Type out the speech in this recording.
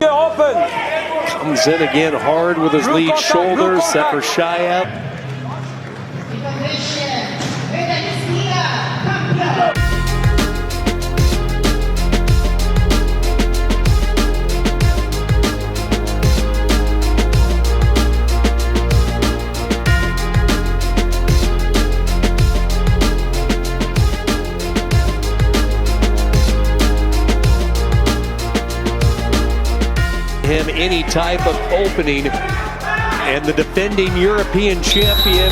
Open. Comes in again hard with his lead shoulder. Sefershaev. Him any type of opening, and the defending European champion